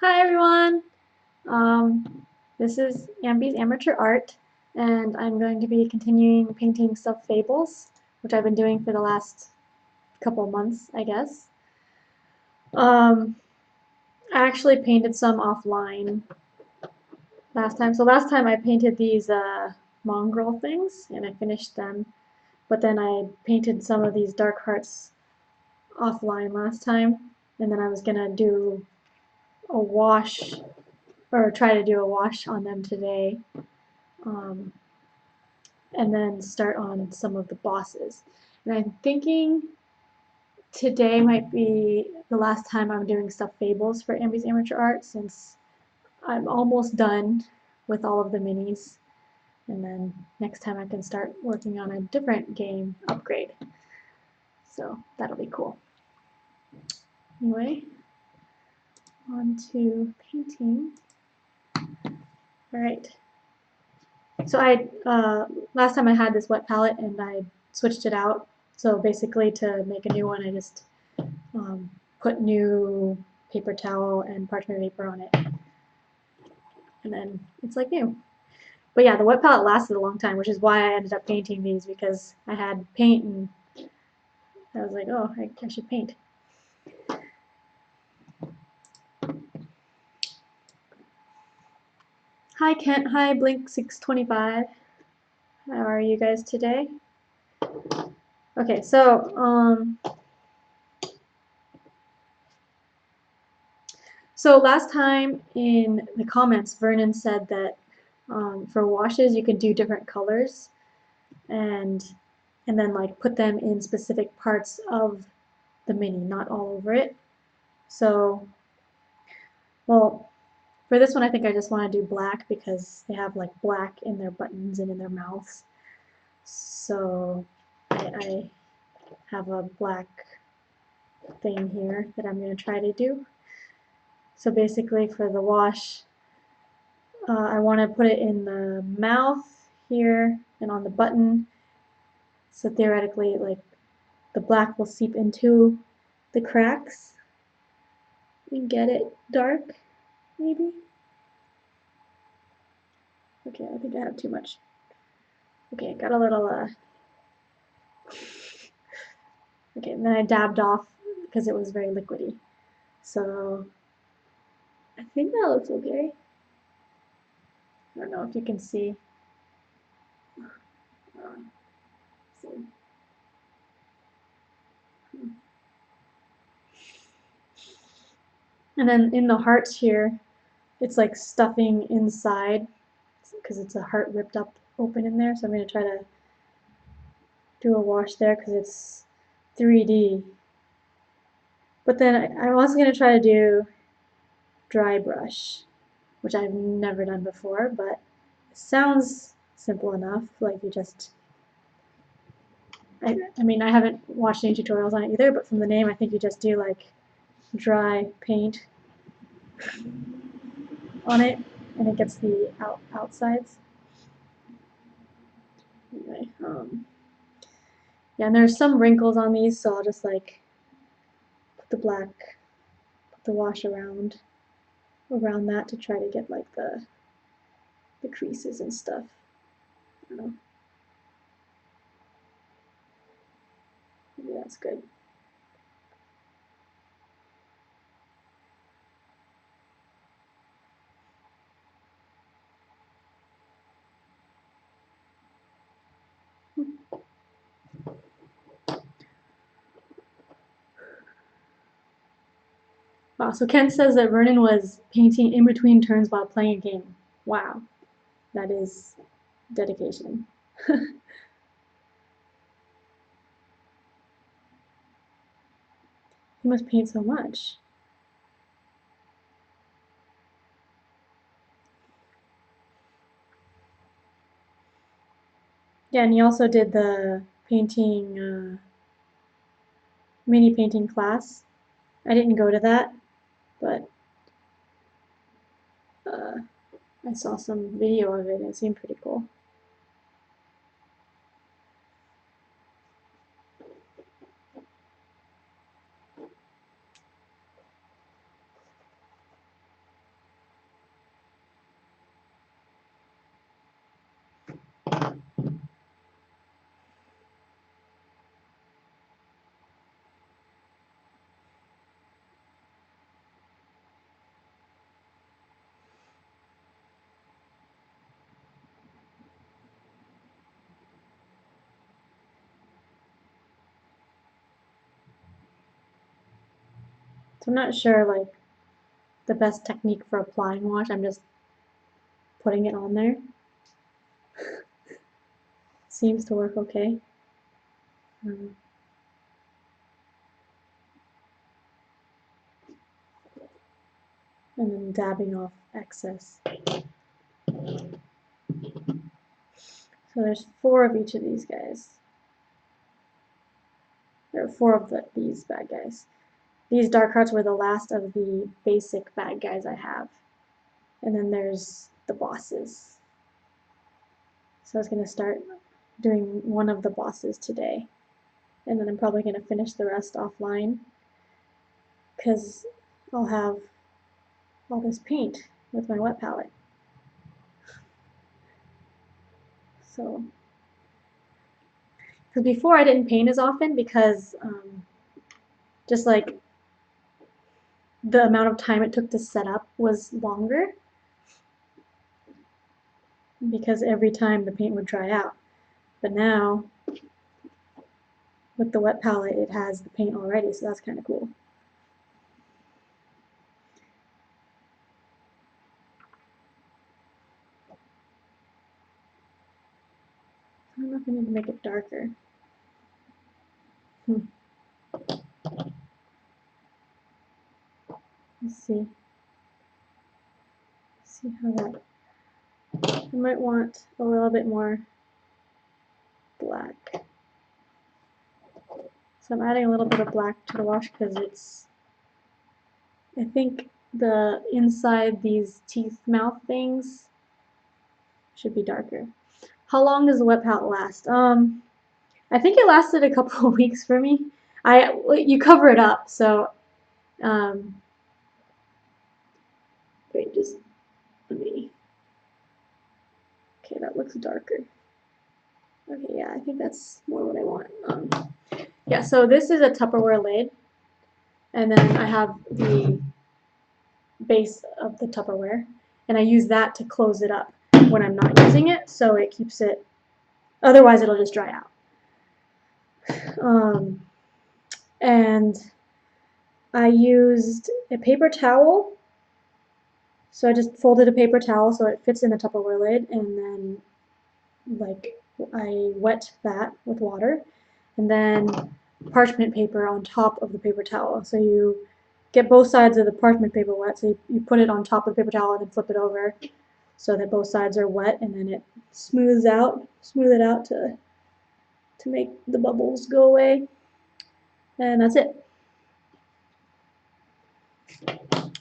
Hi everyone! This is Ambie's Amateur Art, and I'm going to be continuing painting Stuffed Fables, which I've been doing for the last couple months, I guess. Um, I actually painted some offline last time. So last time I painted these mongrel things, and I finished them. But then I painted some of these dark hearts offline last time, and then I was gonna do a wash, or try to do a wash on them today. Um, and then start on some of the bosses. And I'm thinking today might be the last time I'm doing Stuffed Fables for Ambie's Amateur Art, since I'm almost done with all of the minis. And then next time I can start working on a different game upgrade. So that'll be cool. Anyway, on to painting. All right. So last time I had this wet palette and I switched it out. So basically to make a new one, I just put new paper towel and parchment paper on it. And then it's like new. But yeah, the wet palette lasted a long time, which is why I ended up painting these, because I had paint and I was like, oh, I should paint. Hi Kent, hi Blink625. How are you guys today? Okay, so last time in the comments, Vernon said that for washes you could do different colors and then like put them in specific parts of the mini, not all over it. So, well, for this one I think I just want to do black because they have like black in their buttons and in their mouths. So I have a black thing here that I'm going to try to do. So basically for the wash, I want to put it in the mouth here and on the button. So theoretically, like, the black will seep into the cracks and get it dark, maybe? Okay, I think I have too much. Okay, I got a little, okay, and then I dabbed off because it was very liquidy. So, I think that looks okay. I don't know if you can see. See. And then in the hearts here, it's like stuffing inside because it's a heart ripped up open in there. So I'm going to try to do a wash there because it's 3D. But then I'm also going to try to do dry brush, which I've never done before, but it sounds simple enough. Like you just, I mean, I haven't watched any tutorials on it either, but from the name, I think you just do like dry paint on it, and it gets the outsides. Anyway, yeah, and there's some wrinkles on these, so I'll just like put the wash around that to try to get like the creases and stuff. I don't know. Maybe that's good. Wow, so Ken says that Vernon was painting in between turns while playing a game. Wow, that is dedication. He must paint so much. Yeah, and he also did the painting, mini painting class. I didn't go to that, but I saw some video of it and it seemed pretty cool. So I'm not sure like the best technique for applying wash. I'm just putting it on there. Seems to work okay. And then dabbing off excess. So there's 4 of each of these guys. There are 4 of these bad guys. These dark hearts were the last of the basic bad guys I have. And then there's the bosses. So I was going to start doing one of the bosses today. And then I'm probably going to finish the rest offline, because I'll have all this paint with my wet palette. So, because before I didn't paint as often because just like the amount of time it took to set up was longer, because every time the paint would dry out. But now, with the wet palette, it has the paint already, so that's kind of cool. I don't know if I need to make it darker. Let's see. See how that. I might want a little bit more black. So I'm adding a little bit of black to the wash because it's, I think the inside these teeth mouth things should be darker. How long does the wet palette last? I think it lasted a couple of weeks for me. You cover it up, so wait, just let me. Okay, that looks darker. Okay, yeah, I think that's more what I want. Yeah, so this is a Tupperware lid, and then I have the base of the Tupperware, and I use that to close it up when I'm not using it, so it keeps it, otherwise it'll just dry out. And I used a paper towel, so I just folded a paper towel so it fits in the Tupperware lid, and then like I wet that with water, and then parchment paper on top of the paper towel. So you get both sides of the parchment paper wet, so you put it on top of the paper towel and then flip it over so that both sides are wet, and then it smooth it out to make the bubbles go away. And that's it.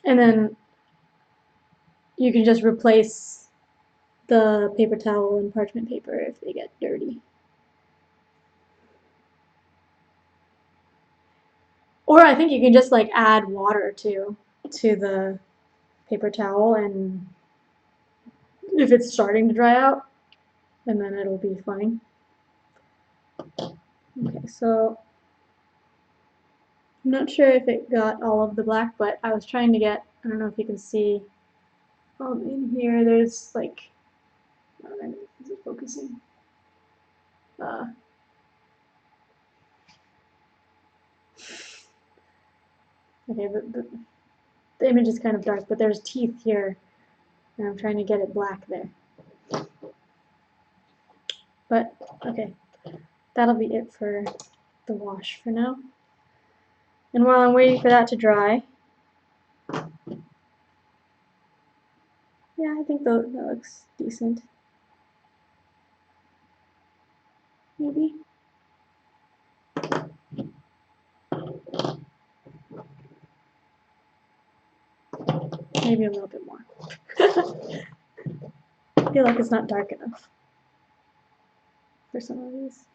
And then you can just replace the paper towel and parchment paper if they get dirty. Or I think you can just like add water to the paper towel, and if it's starting to dry out, and then it'll be fine. Okay, so I'm not sure if it got all of the black, but I was trying to get, I don't know if you can see, in here there's like, is it focusing? Okay, the image is kind of dark, but there's teeth here, and I'm trying to get it black there. But, okay, that'll be it for the wash for now. And while I'm waiting for that to dry, yeah, I think that looks decent. Maybe. Maybe a little bit more. I feel like it's not dark enough for some of these.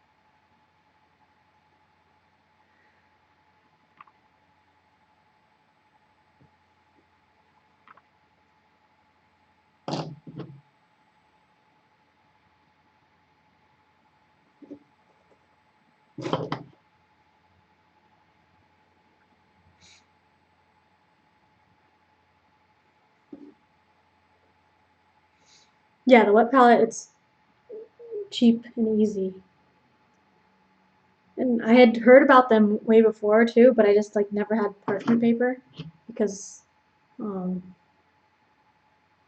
Yeah, the wet palette, it's cheap and easy. And I had heard about them way before too, but I just like never had parchment paper because um,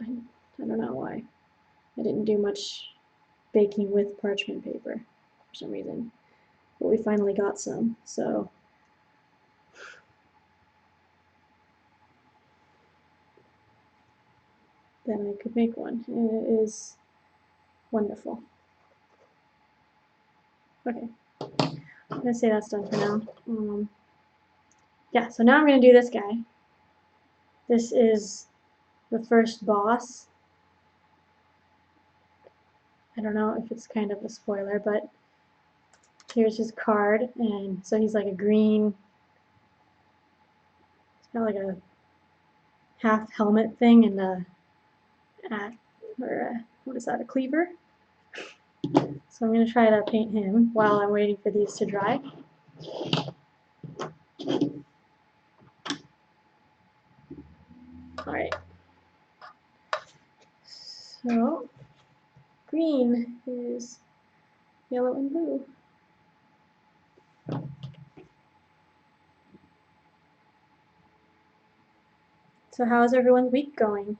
I don't know why. I didn't do much baking with parchment paper for some reason. But we finally got some, so then I could make one. And it is wonderful. Okay, I'm gonna say that's done for now. Yeah, so now I'm gonna do this guy. This is the first boss. I don't know if it's kind of a spoiler, but here's his card, and so he's like a green, it's got like a half helmet thing and what is that, a cleaver? So I'm going to try to paint him while I'm waiting for these to dry. Alright, so green is yellow and blue. So how's everyone's week going?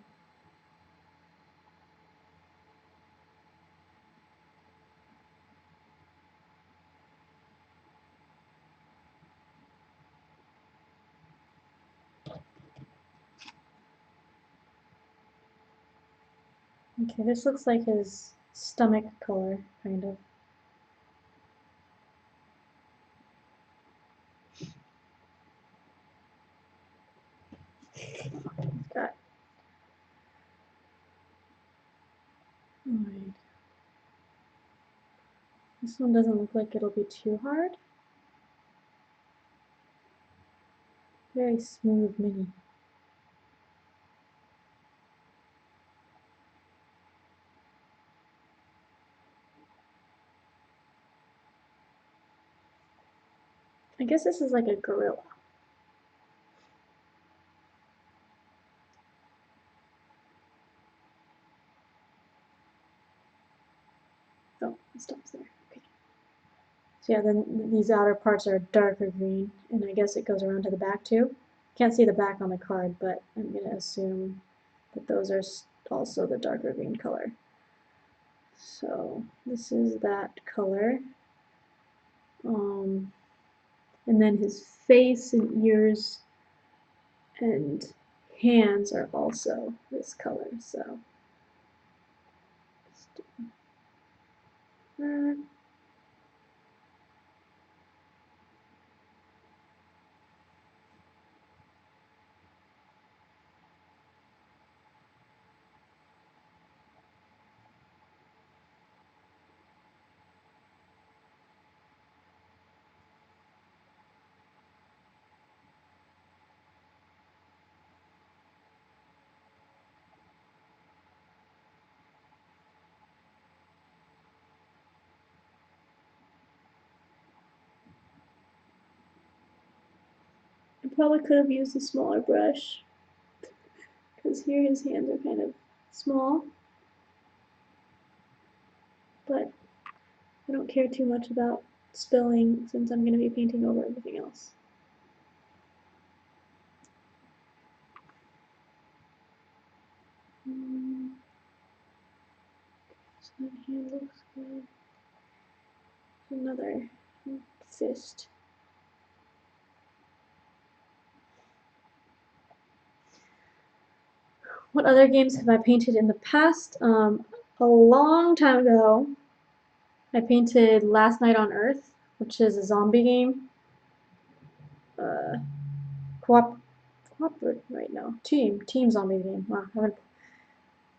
Okay, this looks like his stomach color, kind of. Got. Alright. This one doesn't look like it'll be too hard. Very smooth mini. I guess this is like a gorilla. Oh, it stops there. Okay. So yeah, then these outer parts are darker green, and I guess it goes around to the back too. Can't see the back on the card, but I'm gonna assume that those are also the darker green color. So this is that color. And then his face and ears and hands are also this color. So let's do that. I probably could have used a smaller brush because here his hands are kind of small, but I don't care too much about spilling since I'm going to be painting over everything else. So that hand looks good. Another fist. What other games have I painted in the past? A long time ago, I painted Last Night on Earth, which is a zombie game. Cooperate right now. Team zombie game. Wow,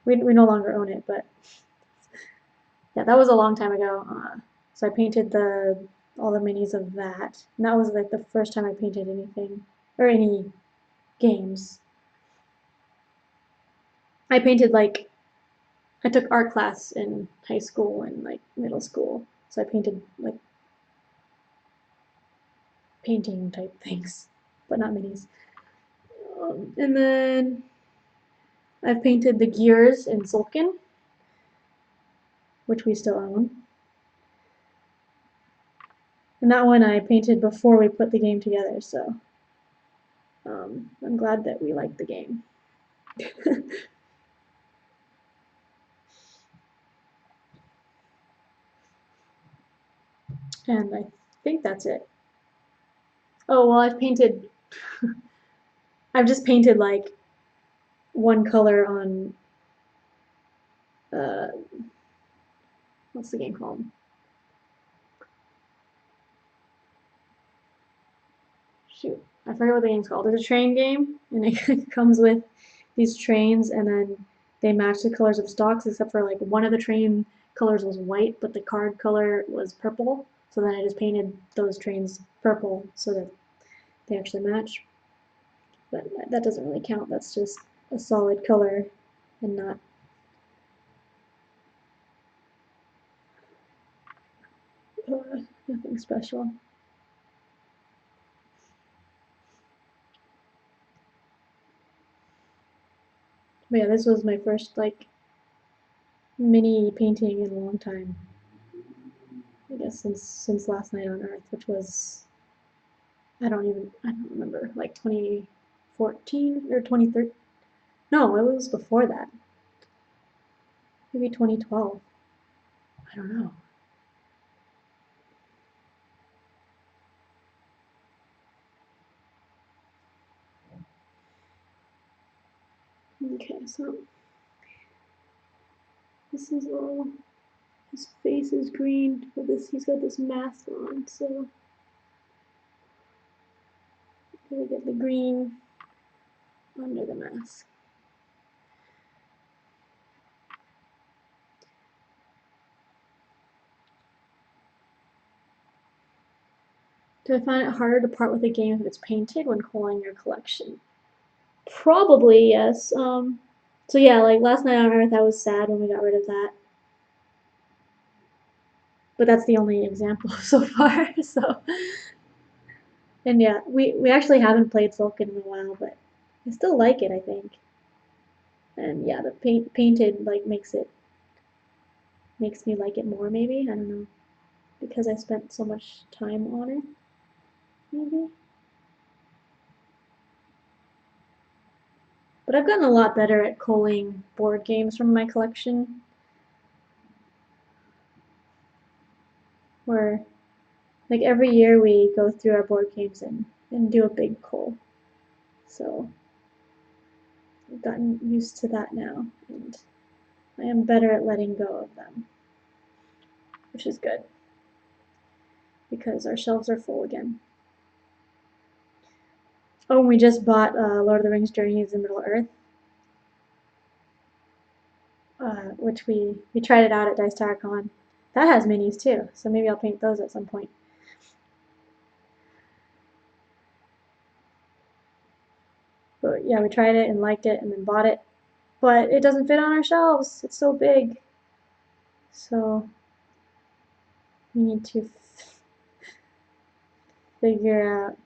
we no longer own it, but yeah, that was a long time ago. So I painted all the minis of that, and that was like the first time I painted anything or any games. I painted like I took art class in high school and like middle school, so I painted like painting type things, but not minis. And then I've painted the gears in Sulkin, which we still own. And that one I painted before we put the game together, so I'm glad that we liked the game. And I think that's it. Oh, well, I've just painted like one color on, uh, what's the game called? Shoot, I forget what the game's called. It's a train game, and it comes with these trains, and then they match the colors of stocks, except for like one of the train colors was white, but the card color was purple. So then I just painted those trains purple so that they actually match. But that doesn't really count. That's just a solid color and not nothing special. But yeah, this was my first like mini painting in a long time. I guess since last night on Earth, which was I don't remember, like 2014 or 2013. No, it was before that. Maybe 2012. I don't know. Okay, so this is all. His face is green, but he's got this mask on, so gotta get the green under the mask. Do I find it harder to part with a game if it's painted when culling your collection? Probably yes. So yeah, like last night on Earth, I was sad when we got rid of that, but that's the only example so far. So, and yeah, we actually haven't played Sulkin in a while, but I still like it, I think. And yeah, the painted like makes me like it more. Maybe I don't know because I spent so much time on it. Maybe. But I've gotten a lot better at culling board games from my collection, where like every year we go through our board games and do a big cull. So I've gotten used to that now, and I am better at letting go of them, which is good because our shelves are full again. Oh, and we just bought Lord of the Rings Journeys in Middle-earth, which we tried it out at Dice Tower Con. That has minis too, so maybe I'll paint those at some point. But yeah, we tried it and liked it and then bought it. But it doesn't fit on our shelves. It's so big. So we need to figure out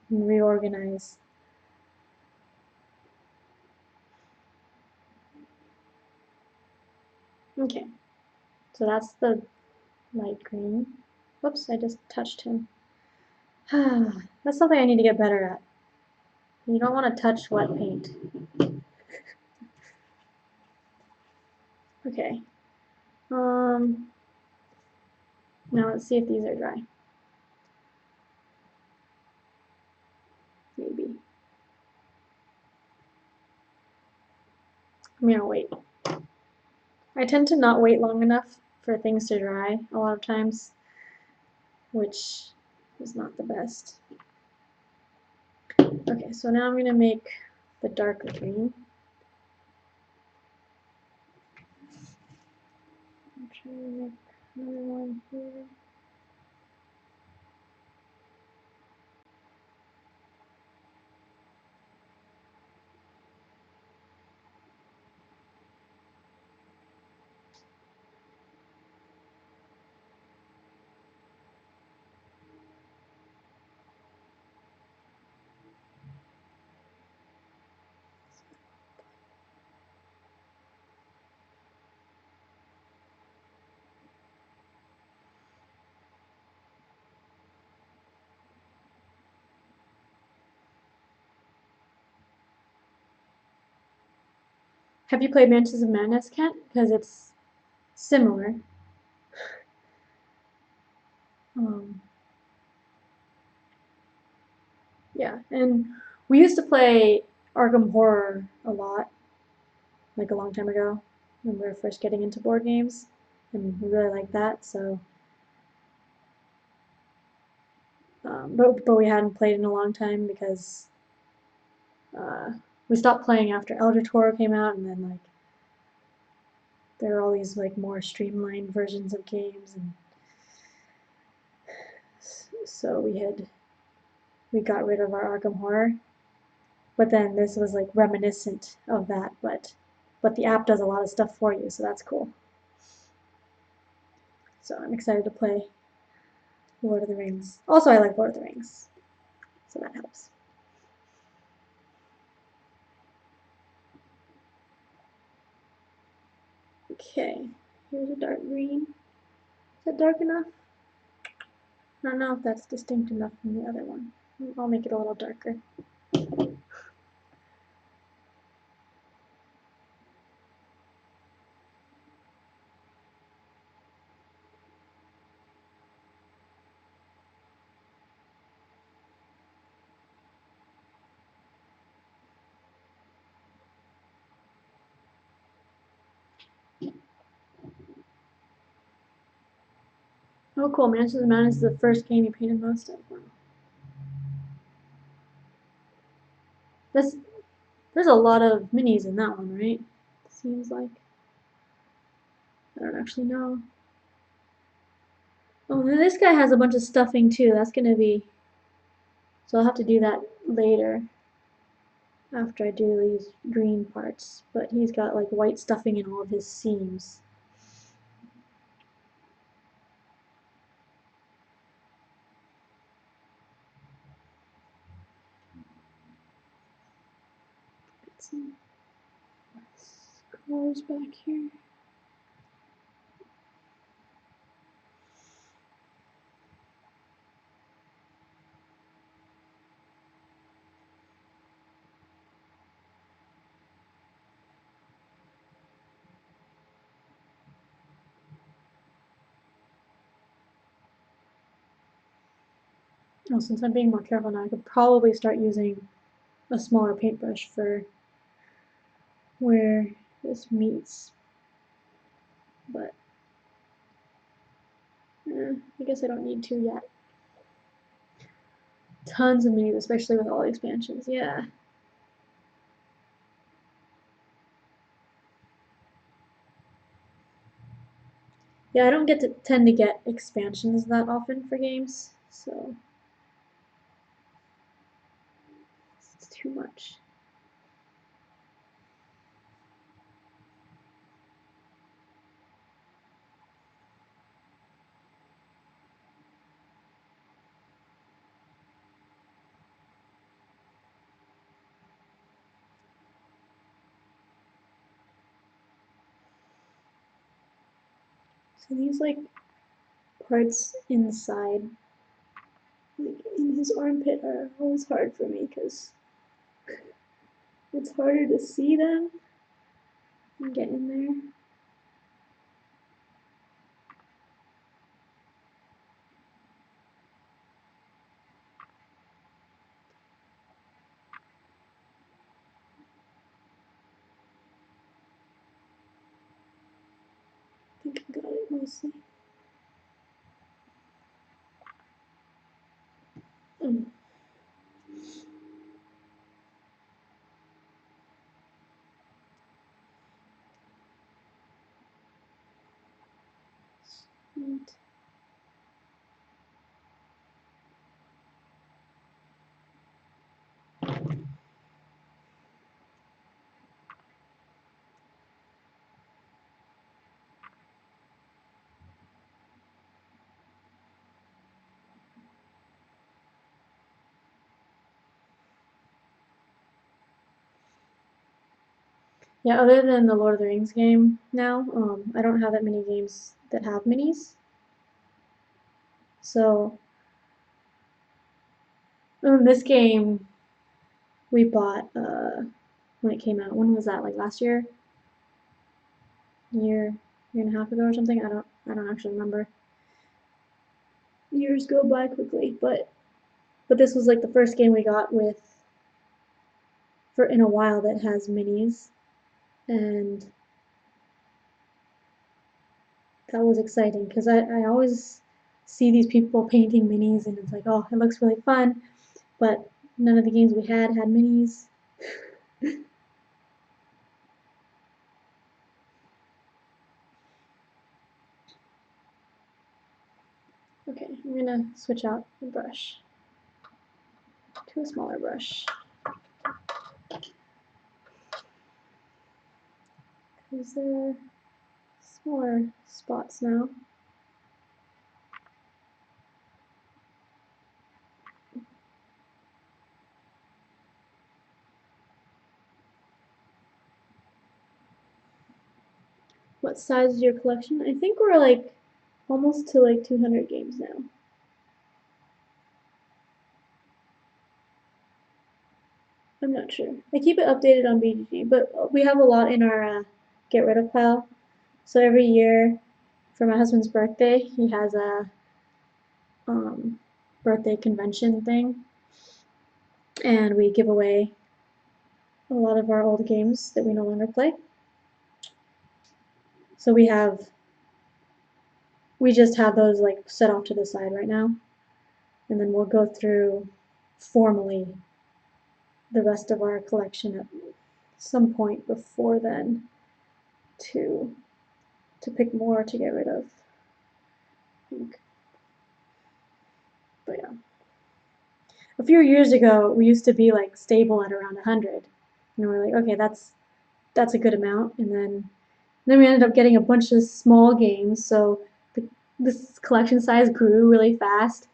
and reorganize. Okay, so that's the light green. Whoops, I just touched him. That's something I need to get better at. You don't want to touch wet paint. Okay. Now let's see if these are dry. Maybe. I'm gonna wait. I tend to not wait long enough for things to dry a lot of times, which is not the best. Okay, so now I'm gonna make the darker green. I'm trying to make another one here. Have you played Mansions of Madness, Kent? Because it's similar. Um, yeah, and we used to play Arkham Horror a lot, like a long time ago, when we were first getting into board games, and we really liked that. So, but we hadn't played in a long time because uh, we stopped playing after Elder Torah came out, and then like there are all these like more streamlined versions of games, and so we got rid of our Arkham Horror. But then this was like reminiscent of that, but the app does a lot of stuff for you, so that's cool. So I'm excited to play Lord of the Rings. Also, I like Lord of the Rings, so that helps. Okay, here's a dark green. Is that dark enough? I don't know if that's distinct enough from the other one. I'll make it a little darker. Oh, cool. Mansions of Madness is the first game you painted most of. Wow. This, there's a lot of minis in that one, right? Seems like. I don't actually know. Oh, this guy has a bunch of stuffing too. That's gonna be. So I'll have to do that later after I do these green parts. But he's got like white stuffing in all of his seams. Got some colors back here. Oh, since I'm being more careful now, I could probably start using a smaller paintbrush for where this meets. But I guess I don't need to yet. Tons of minis, especially with all the expansions. Yeah. Yeah, I don't get to tend to get expansions that often for games, so it's too much. So these like parts inside, like in his armpit, are always hard for me because it's harder to see them and get in there. I think I got it mostly. Mm. Sweet. Yeah, other than the Lord of the Rings game now, I don't have that many games that have minis. So, this game we bought when it came out. When was that? Like last year? year and a half ago or something. I don't actually remember. Years go by quickly, but this was like the first game we got with for in a while that has minis, and that was exciting because I always see these people painting minis and it's like, oh, it looks really fun, but none of the games we had minis. Okay, I'm gonna switch out the brush to a smaller brush because there are smaller spots now. What size is your collection? I think we're like almost to like 200 games now. I'm not sure. I keep it updated on BGG, but we have a lot in our get rid of pile. So every year for my husband's birthday, he has a birthday convention thing, and we give away a lot of our old games that we no longer play. So we just have those like set off to the side right now, and then we'll go through formally the rest of our collection at some point before then to pick more to get rid of. I think. But yeah. A few years ago, we used to be like stable at around 100, and we're like, okay, that's a good amount. And then we ended up getting a bunch of small games, so this collection size grew really fast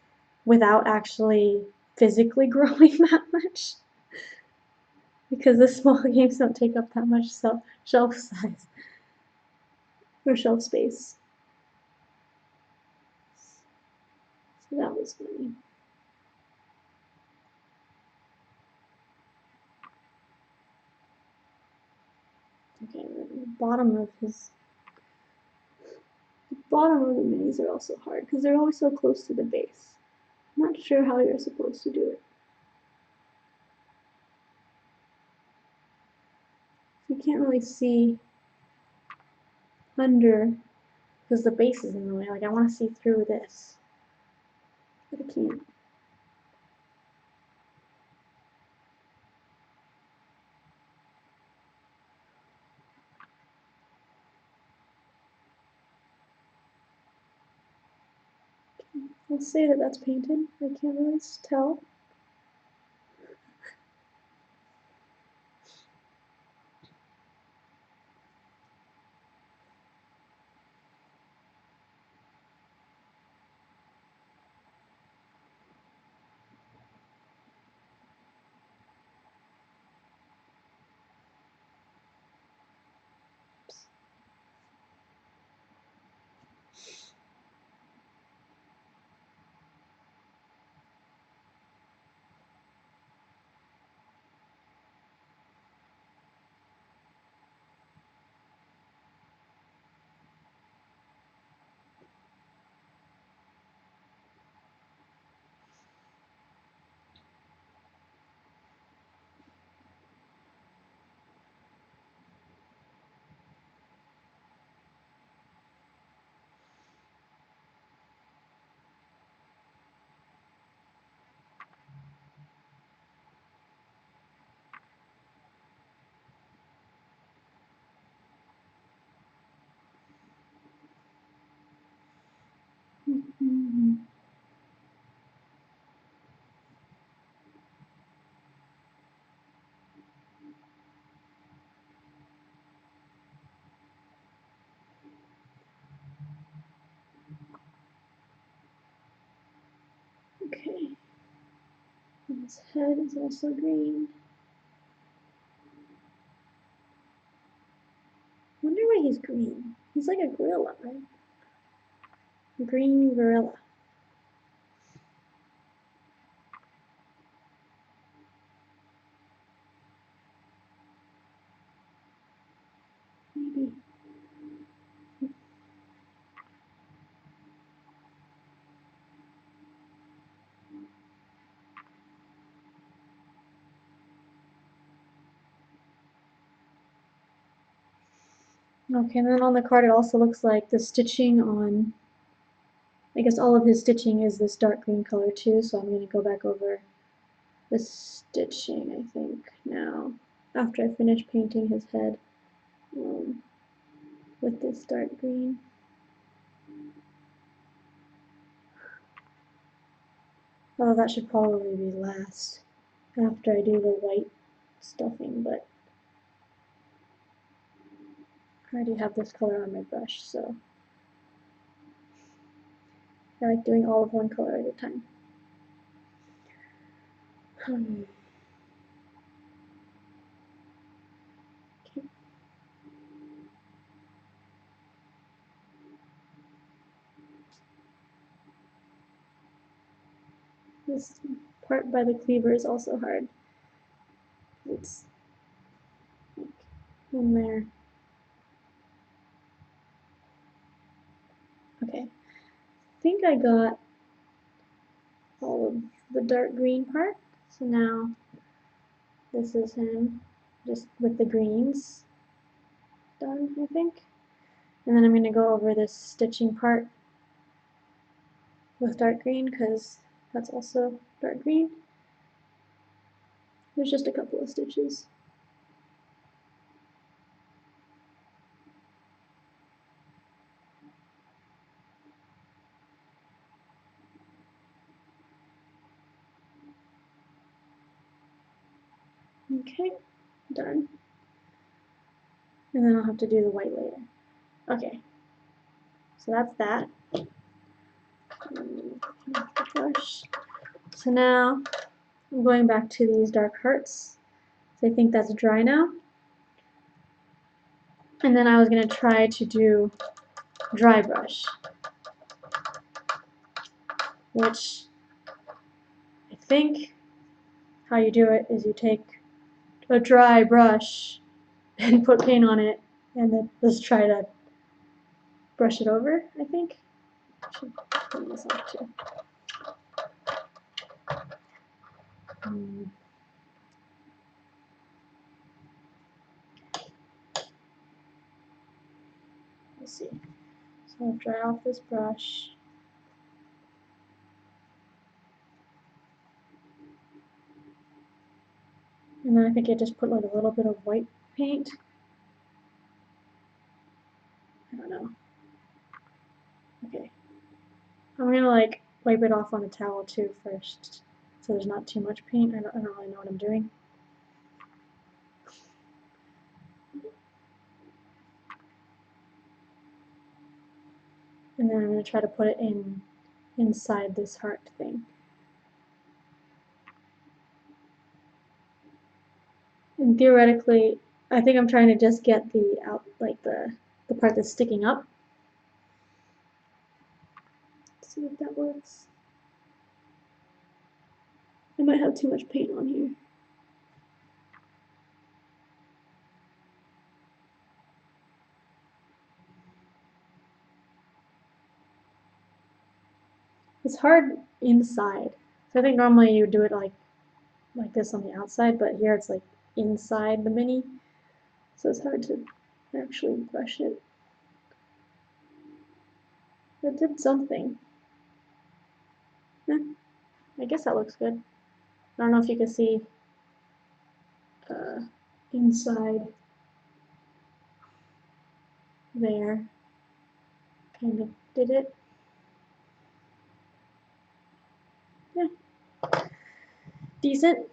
without actually physically growing that much because the small games don't take up that much shelf size or shelf space. So that was funny. Okay, the bottom of the minis are also hard because they're always so close to the base. I'm not sure how you're supposed to do it. You can't really see under because the base is in the way. Like I want to see through this, but I can't. I'll say that that's painted. I can't really tell. Mm-hmm. Okay. And his head is also green. I wonder why he's green. He's like a gorilla, right? Green gorilla. Maybe. Okay, and then on the card it also looks like the stitching on, I guess all of his stitching is this dark green color too, so I'm going to go back over the stitching, I think, now, after I finish painting his head with this dark green. Oh, that should probably be last, after I do the white stuffing, but I already have this color on my brush, so I like doing all of one color at a time. Okay. This part by the cleaver is also hard. It's like in there. Okay, I think I got all of the dark green part. So now this is him, just with the greens done, I think. And then I'm going to go over this stitching part with dark green because that's also dark green. There's just a couple of stitches. Okay, done. And then I'll have to do the white later. Okay, so that's that. Brush. So now I'm going back to these dark hearts. So I think that's dry now. And then I was going to try to do dry brush, which I think how you do it is you take a dry brush and put paint on it and then just try to brush it over, I think. I should clean this off too. Let's see. So I'll dry off this brush. And then I think I just put like a little bit of white paint. I don't know. Okay. I'm gonna like wipe it off on a towel too first, so there's not too much paint. I don't really know what I'm doing. And then I'm gonna try to put it inside this heart thing. And theoretically, I think I'm trying to just get the out, like the part that's sticking up. Let's see if that works. I might have too much paint on here. It's hard inside. So I think normally you would do it like this on the outside, but here it's like inside the mini. So it's hard to actually brush it. It did something. I guess that looks good. I don't know if you can see inside there. Kind of did it. Yeah. Decent.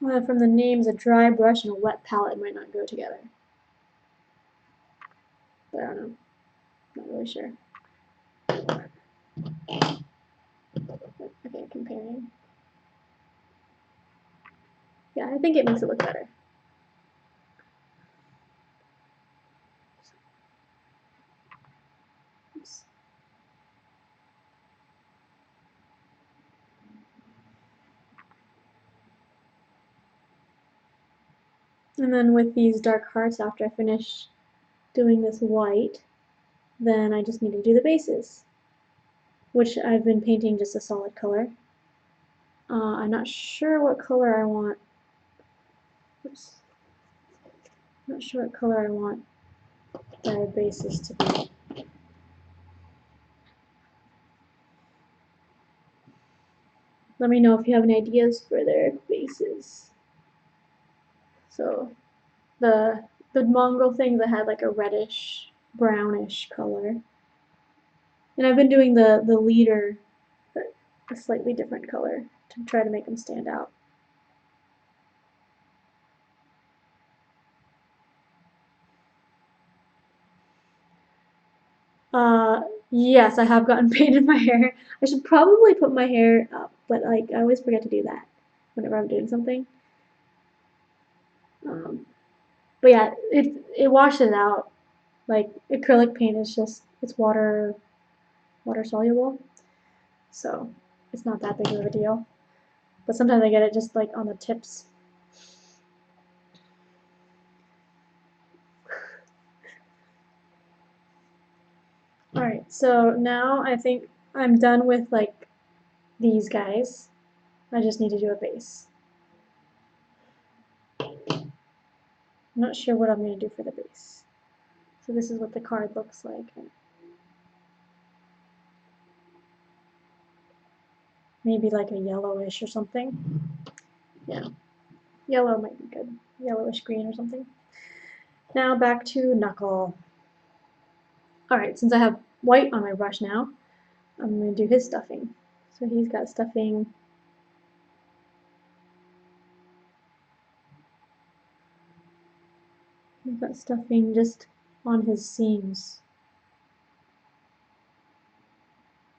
Well, from the names, a dry brush and a wet palette might not go together. But I don't know. Not really sure. Okay, comparing. Yeah, I think it makes it look better. Oops. And then with these dark hearts, after I finish doing this white, then I just need to do the bases, which I've been painting just a solid color. I'm not sure what color I want. Oops. Not sure what color I want the bases to be. Let me know if you have any ideas for their bases. So the mongrel things that had like a reddish, brownish color. And I've been doing the leader a slightly different color to try to make them stand out. Yes, I have gotten paint in my hair. I should probably put my hair up, but like I always forget to do that whenever I'm doing something. But yeah, it washes out. Like acrylic paint is just it's water soluble, so it's not that big of a deal. But sometimes I get it just like on the tips. Alright, so now I think I'm done with like these guys. I just need to do a base. I'm not sure what I'm going to do for the base. So this is what the card looks like. Maybe like a yellowish or something. Yeah, yellow might be good. Yellowish green or something. Now back to Knuckle. Alright, since I have white on my brush now, I'm going to do his stuffing. So he's got stuffing. He's got stuffing just on his seams.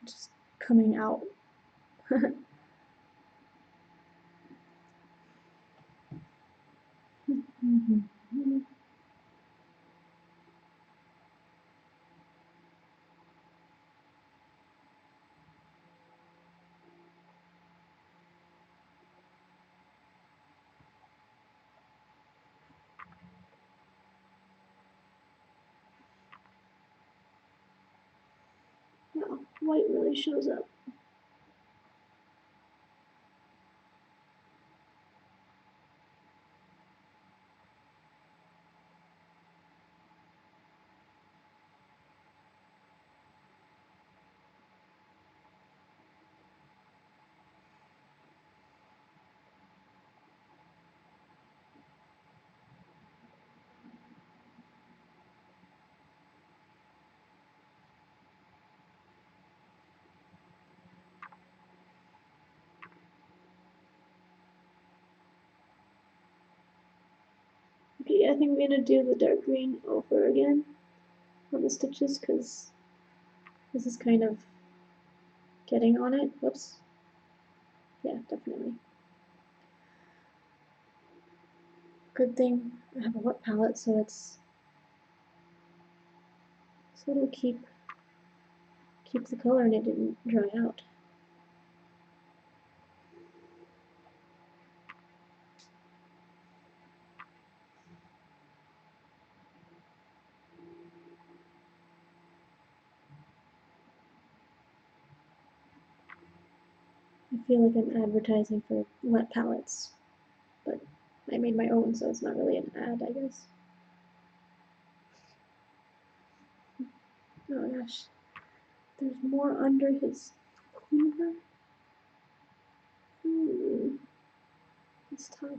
Just coming out. No, white really shows up. Okay, I think I'm gonna do the dark green over again on the stitches because this is kind of getting on it. Whoops. Yeah, definitely. Good thing I have a wet palette, so it'll keep the color and it didn't dry out. I feel like I'm advertising for wet palettes, but I made my own, so it's not really an ad, I guess. Oh gosh, there's more under his cleaver. It's tough.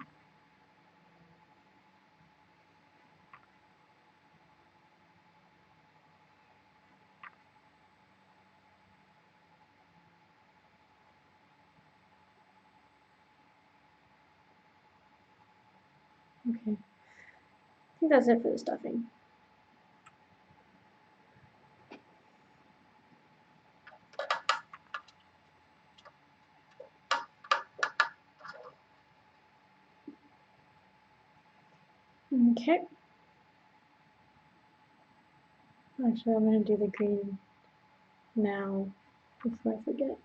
Okay, I think that's it for the stuffing. Okay. Actually, I'm going to do the green now before I forget.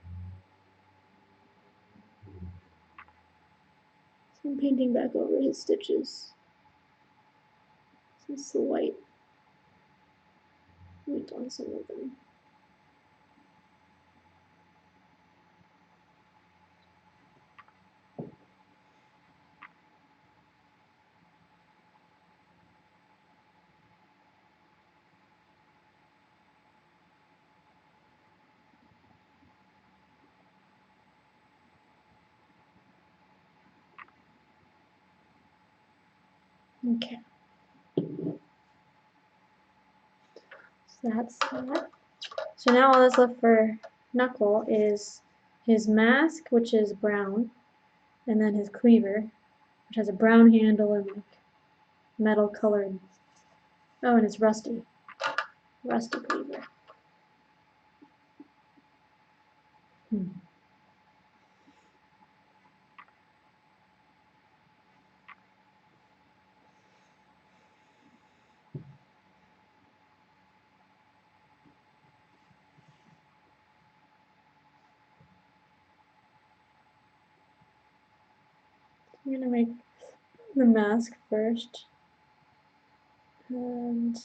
So I'm painting back over his stitches. This is the white on some of them. Okay. So that's that. So now all that's left for Knuckle is his mask, which is brown, and then his cleaver, which has a brown handle and like metal colored. Oh, and it's rusty. Rusty cleaver. Hmm. I'm gonna make the mask first. And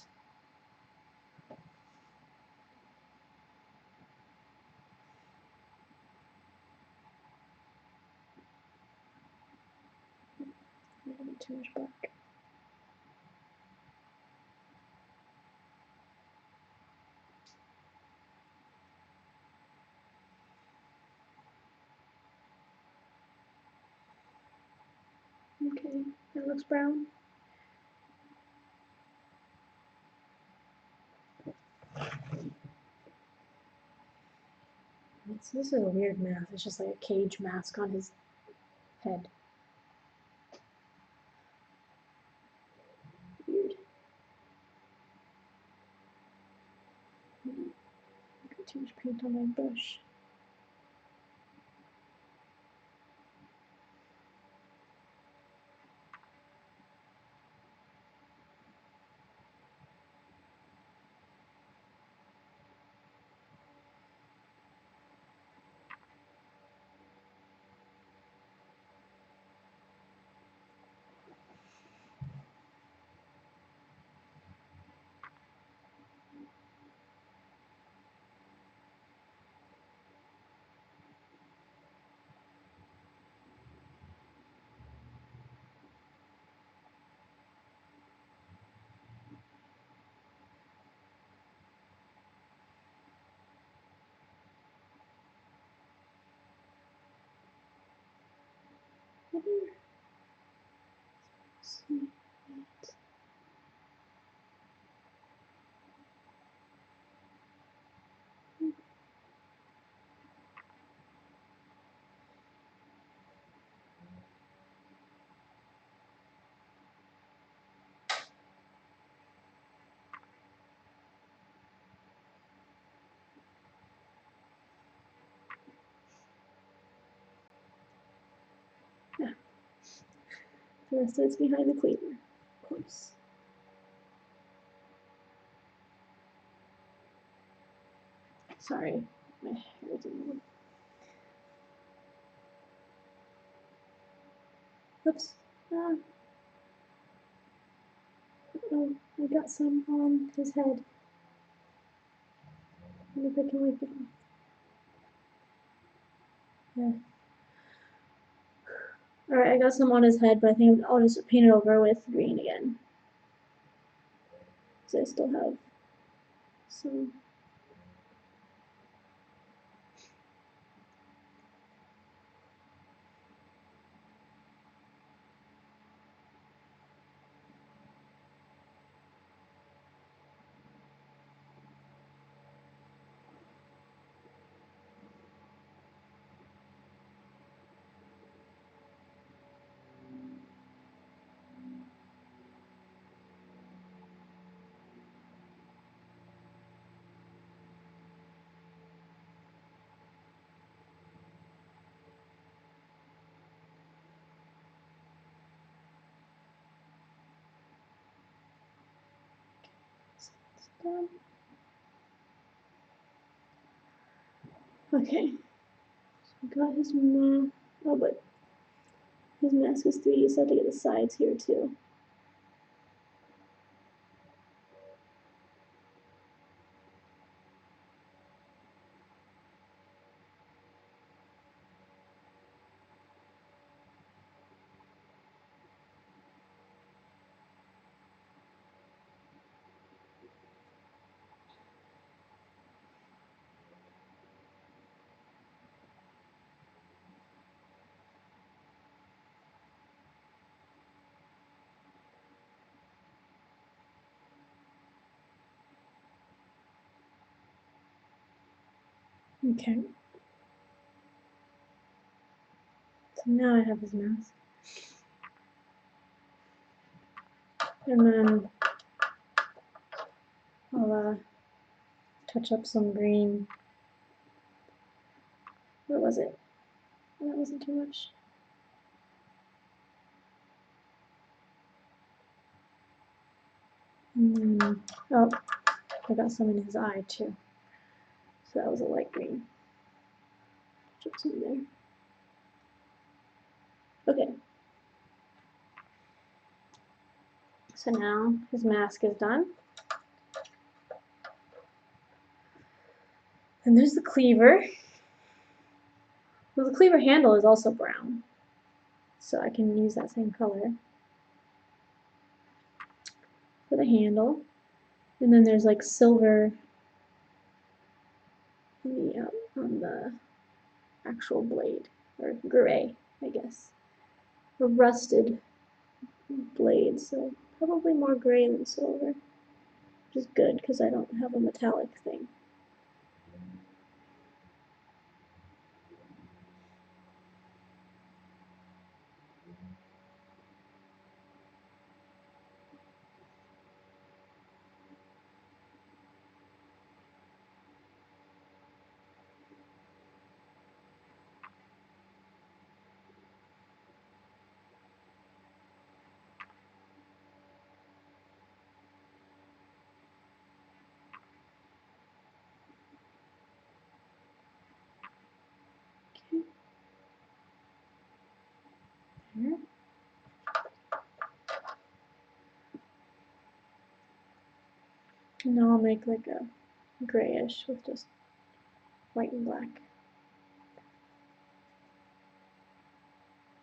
too much black. Okay, that looks brown. This is a weird mask. It's just like a cage mask on his head. Weird. I got too much paint on my brush. Yeah. The rest of it's behind the cleaver, of course. Sorry, my hair is in the way. Oops. Ah. Oh, I got some on his head. I wonder if I can wipe it off. Yeah. Alright, I got some on his head, but I think I'll just paint it over with green again. Because I still have some. done. Okay, so we got his mask. Oh, but his mask is 3D, so I have to get the sides here too. Okay. So now I have his mask. And then I'll touch up some green. What was it? That wasn't too much. And then, oh, I got some in his eye too. So that was a light green. Touch up some there. Okay. So now his mask is done. And there's the cleaver. Well, the cleaver handle is also brown, so I can use that same color for the handle. And then there's like silver on the actual blade, or gray, I guess. A rusted blade, so probably more gray than silver, which is good because I don't have a metallic thing. Okay. There. And now I'll make like a grayish with just white and black.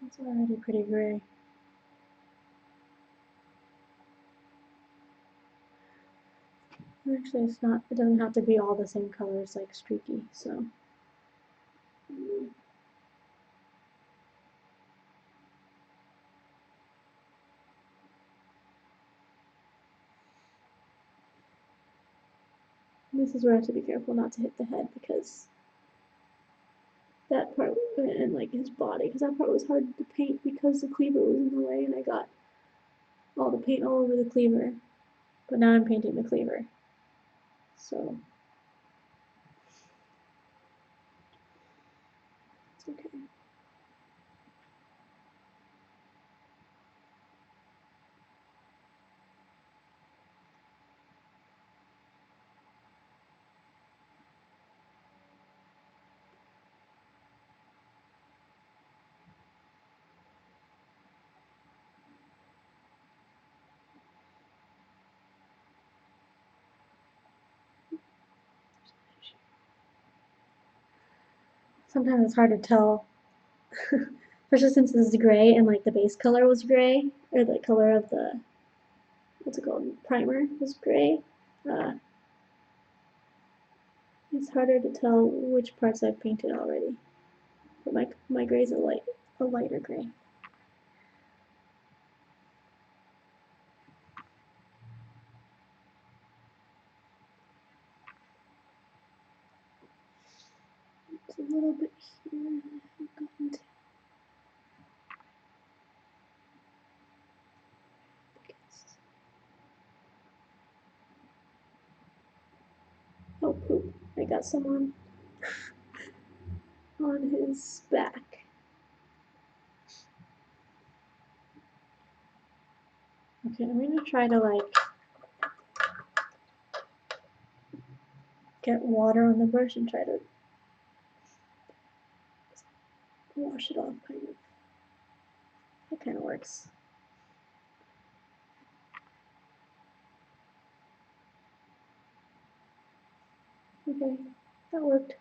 It's already pretty gray. Actually, it's not. It doesn't have to be all the same colors, like streaky. So. This is where I have to be careful not to hit the head because that part and like his body, because that part was hard to paint because the cleaver was in the way and I got all the paint all over the cleaver. But now I'm painting the cleaver. So it's okay. Sometimes it's hard to tell, especially since this is gray and like the base color was gray, or the color of the, what's it called, primer was gray. It's harder to tell which parts I've painted already. But my gray's a lighter gray. It's a little bit here. Oh poop! I got someone on his back. Okay, I'm gonna try to like get water on the brush and try to wash it off, kind of. It kind of works. Okay, that worked.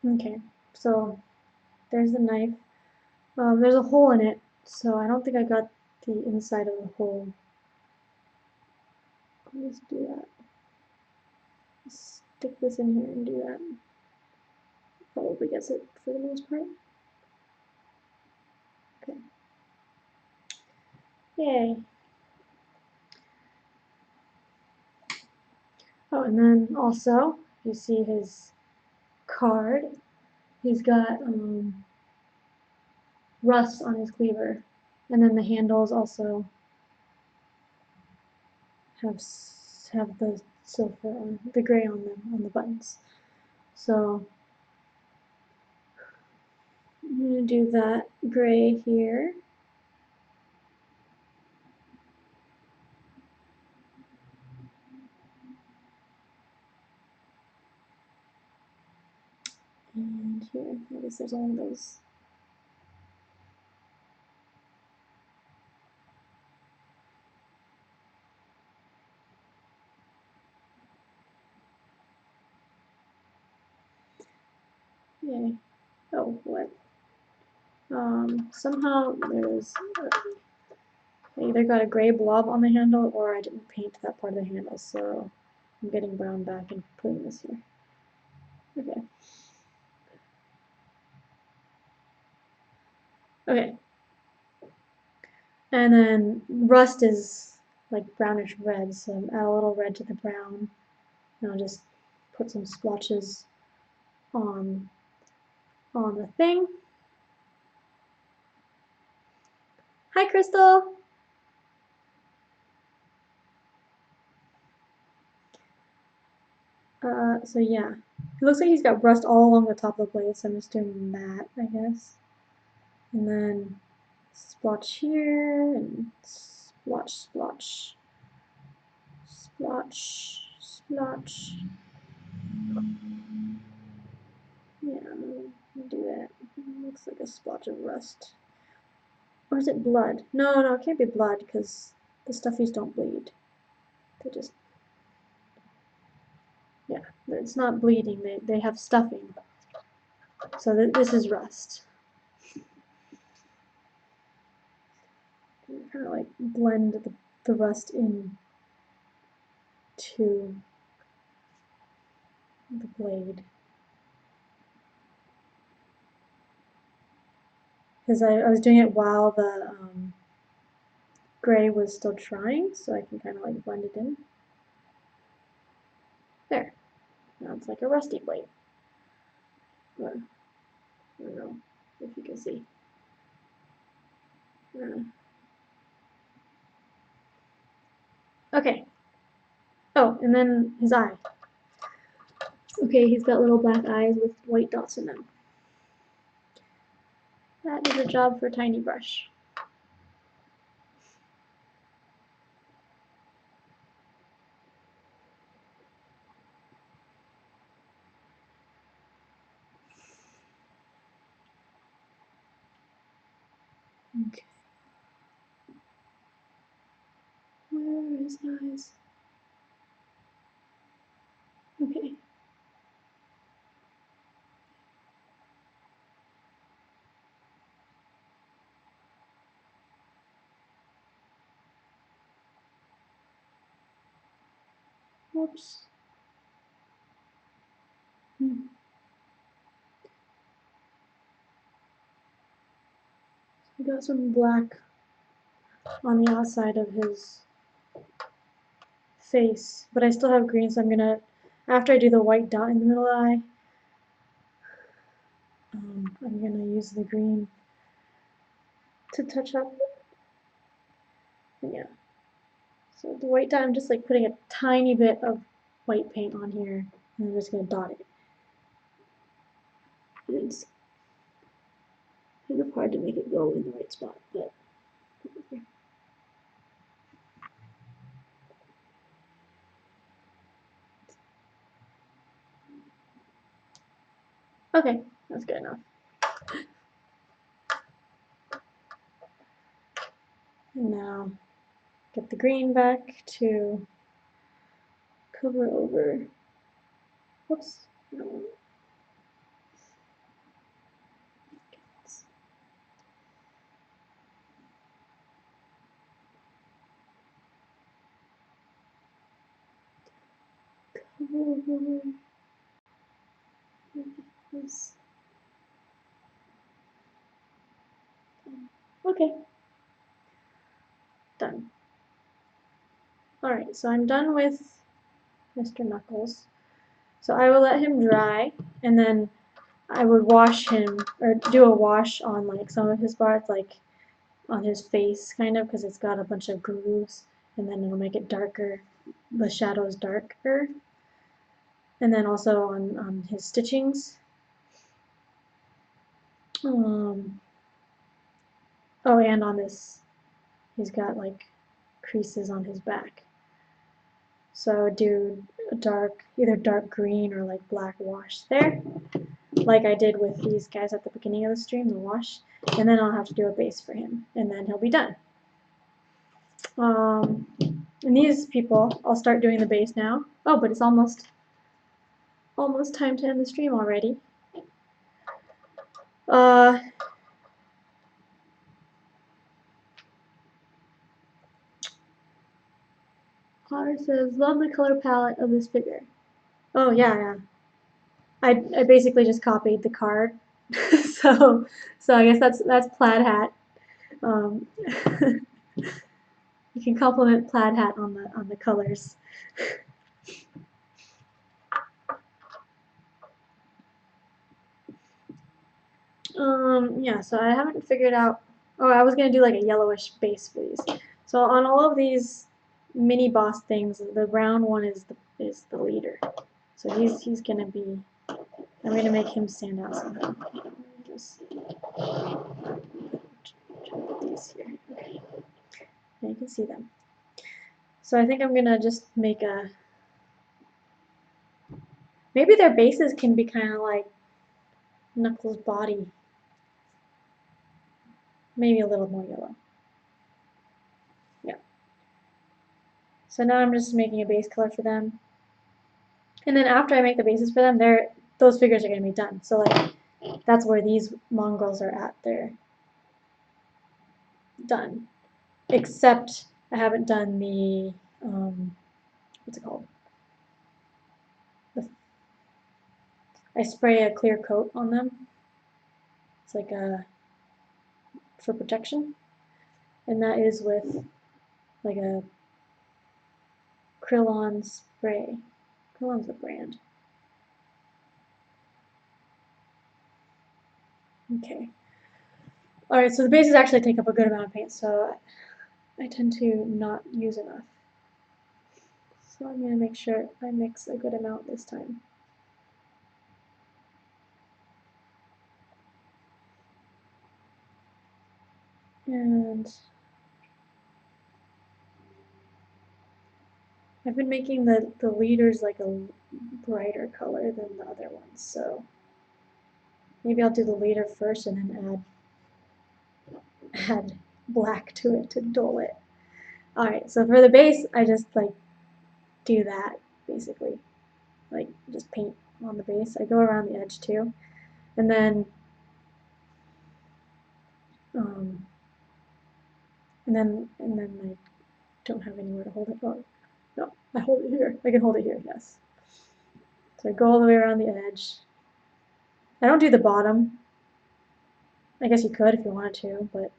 Okay, so there's the knife. There's a hole in it, so I don't think I got the inside of the hole. Let's do that. Stick this in here and do that. Probably gets it for the most part. Okay. Yay. Oh, and then also, you see his card. He's got rust on his cleaver. And then the handles also have the silver on the gray on them on the buttons. So I'm gonna do that gray here. And here, I guess there's only those. Yay. Oh, what? Somehow there's I either got a gray blob on the handle or I didn't paint that part of the handle, so I'm getting brown back and putting this here. Okay. Okay. And then rust is like brownish red, so add a little red to the brown. And I'll just put some splotches on the thing. Hi, Crystal! So yeah. It looks like he's got rust all along the top of the blade, so I'm just doing that, I guess. And then splotch here, and splotch, splotch, splotch, splotch. Yeah, I'll do that. It looks like a splotch of rust. Or is it blood? No, it can't be blood, because the stuffies don't bleed. They just, yeah, it's not bleeding, they have stuffing. So this is rust. Kind of like blend the rust in to the blade. Because I was doing it while the gray was still drying, so I can kind of like blend it in. There. Now it's like a rusty blade. Or, I don't know if you can see. Okay. Oh, and then his eye. Okay, he's got little black eyes with white dots in them. That is a job for a tiny brush. Okay. Where are his eyes? Okay. Whoops. I got some black on the outside of his face, but I still have green, so I'm gonna, after I do the white dot in the middle of the eye, I'm gonna use the green to touch up. Yeah. So the white dot, I'm just like putting a tiny bit of white paint on here, and I'm just gonna dot it. And it's kind of hard to make it go in the right spot, but Okay, that's good enough. And now get the green back to cover over. Whoops. No. Cover over this. Okay. Done. Alright, so I'm done with Mr. Knuckles. So I will let him dry, and then I would wash him, or do a wash on like some of his parts, like on his face, kind of, because it's got a bunch of grooves, and then it'll make it darker, the shadows darker. And then also on his stitchings. Oh, and on this, he's got like creases on his back. So I would do a dark, either dark green or like black wash there, like I did with these guys at the beginning of the stream, the wash. And then I'll have to do a base for him, and then he'll be done. And these people, I'll start doing the base now. Oh, but it's almost time to end the stream already. Otter says, love the color palette of this figure. Oh, yeah. I basically just copied the card. so I guess that's Plaid Hat. You can compliment Plaid Hat on the colors. Yeah, so I haven't figured out. Oh, I was gonna do like a yellowish base for these. So on all of these mini boss things, the brown one is the leader. So he's gonna be. I'm gonna make him stand out somehow. Just put these here. Okay, now you can see them. So I think I'm gonna just make a. Maybe their bases can be kind of like Knuckles' body. Maybe a little more yellow. Yeah. So now I'm just making a base color for them. And then after I make the bases for them, those figures are going to be done. So like that's where these mongrels are at. They're done. Except I haven't done the what's it called? I spray a clear coat on them. It's like for protection, and that is with like a Krillon spray. Krillon's the brand. Okay. Alright, so the bases actually take up a good amount of paint, so I tend to not use enough. So I'm going to make sure I mix a good amount this time. And I've been making the leaders like a brighter color than the other ones, so maybe I'll do the leader first and then add black to it to dull it. Alright, so for the base, I just like do that basically. Like just paint on the base. I go around the edge too. And then I don't have anywhere to hold it. Oh, no, I hold it here. I can hold it here, yes. So I go all the way around the edge. I don't do the bottom. I guess you could if you wanted to, but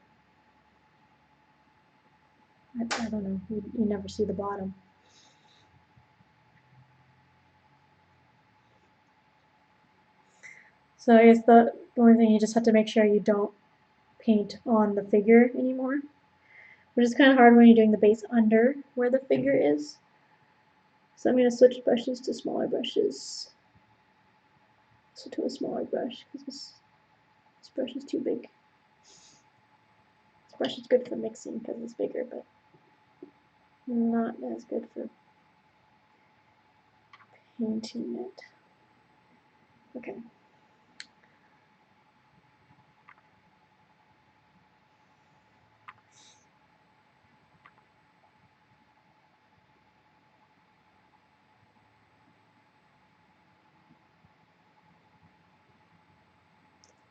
I don't know. You never see the bottom. So I guess the only thing you just have to make sure you don't paint on the figure anymore, which is kind of hard when you're doing the base under where the figure is. So I'm going to switch brushes to smaller brushes. So to a smaller brush, because this brush is too big. This brush is good for mixing because it's bigger, but not as good for painting it. Okay.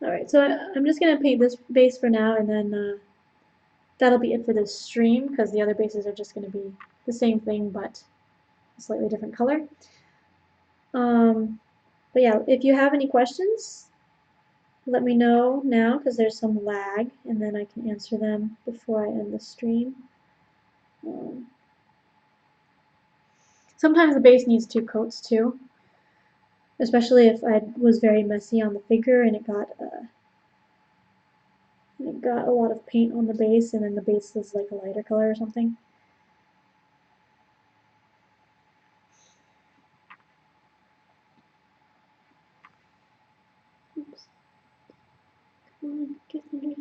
Alright, so I'm just going to paint this base for now, and then that'll be it for this stream, because the other bases are just going to be the same thing, but a slightly different color. But yeah, if you have any questions, let me know now, because there's some lag, and then I can answer them before I end the stream. Sometimes the base needs 2 coats too, especially if I was very messy on the figure and it got a lot of paint on the base, and then the base was like a lighter color or something. Oops. Come on, get under here.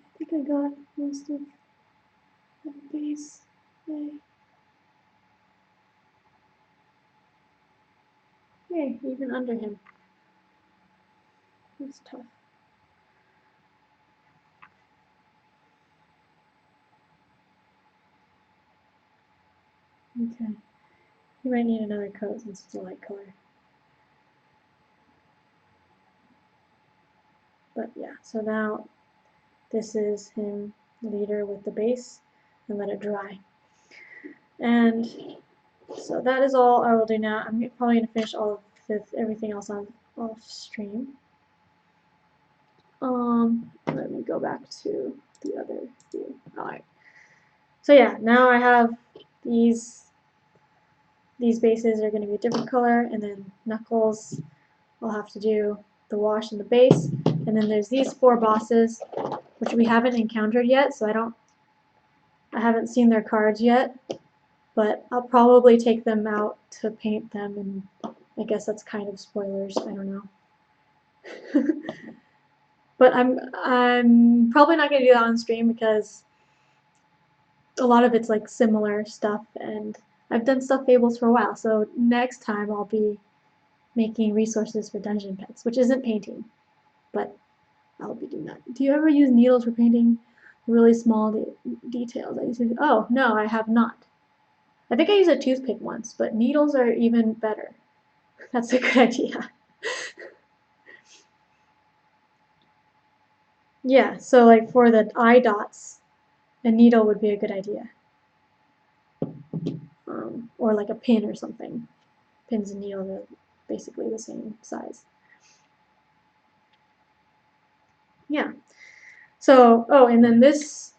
I think I got most of the base. Hey, even under him. That's tough. Okay. You might need another coat since it's a light color. But yeah, so now this is him, leader with the base, and let it dry. And so that is all I will do now. I'm probably going to finish all of everything else on off stream. Let me go back to the other view. Alright. So yeah, now I have these bases are going to be a different color, and then Knuckles, I'll have to do the wash and the base. And then there's these 4 bosses, which we haven't encountered yet, so I haven't seen their cards yet, but I'll probably take them out to paint them, and I guess that's kind of spoilers, I don't know. But I'm probably not going to do that on stream because a lot of it's like similar stuff, and I've done Stuffed Fables for a while, so next time I'll be making resources for dungeon pets, which isn't painting, but I'll be doing that. Do you ever use needles for painting really small details? I used to. Oh, no, I have not. I think I used a toothpick once, but needles are even better. That's a good idea. Yeah, so like for the eye dots, a needle would be a good idea. Or like a pin or something. Pins and needles are basically the same size. Yeah. So, oh, and then this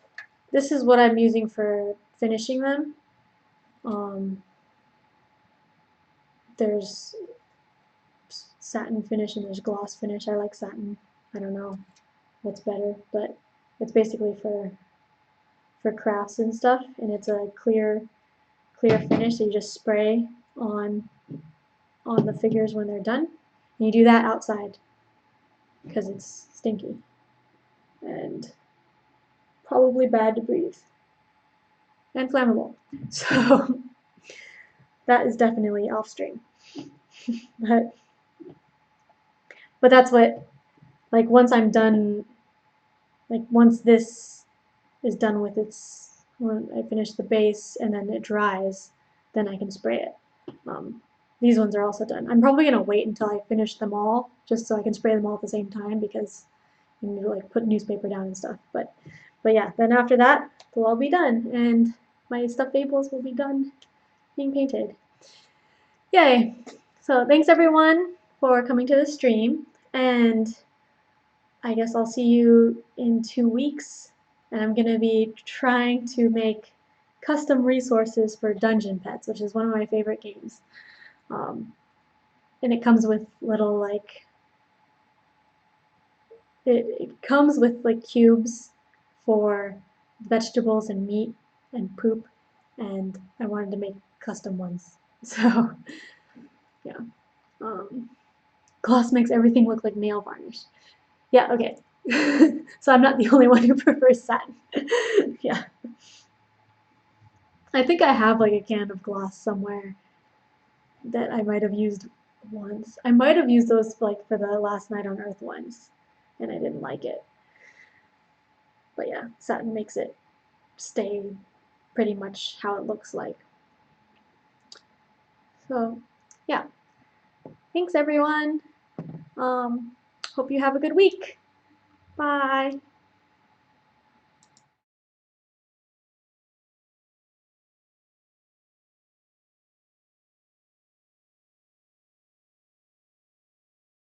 is what I'm using for finishing them. There's satin finish and there's gloss finish. I like satin. I don't know what's better, but it's basically for crafts and stuff, and it's a clear finish, so you just spray on the figures when they're done. And you do that outside because it's stinky and probably bad to breathe and flammable. So that is definitely off stream. but that's what, like, once I'm done, like once this is done with its, when I finish the base and then it dries, then I can spray it. These ones are also done. I'm probably gonna wait until I finish them all, just so I can spray them all at the same time, because you need to like put newspaper down and stuff. But yeah, then after that, they'll all be done, and my Stuffed Fables will be done being painted. Yay! So thanks everyone for coming to the stream, and I guess I'll see you in 2 weeks, and I'm gonna be trying to make custom resources for Dungeon Pets, which is one of my favorite games. And it comes with little like it comes with like cubes for vegetables and meat and poop, and I wanted to make custom ones. So yeah, gloss makes everything look like nail varnish. Yeah, okay. So I'm not the only one who prefers satin. Yeah. I think I have like a can of gloss somewhere that I might have used once. I might have used those like for the Last Night on Earth ones, and I didn't like it. But yeah, satin makes it stay pretty much how it looks like. So yeah, thanks everyone. Hope you have a good week. Bye.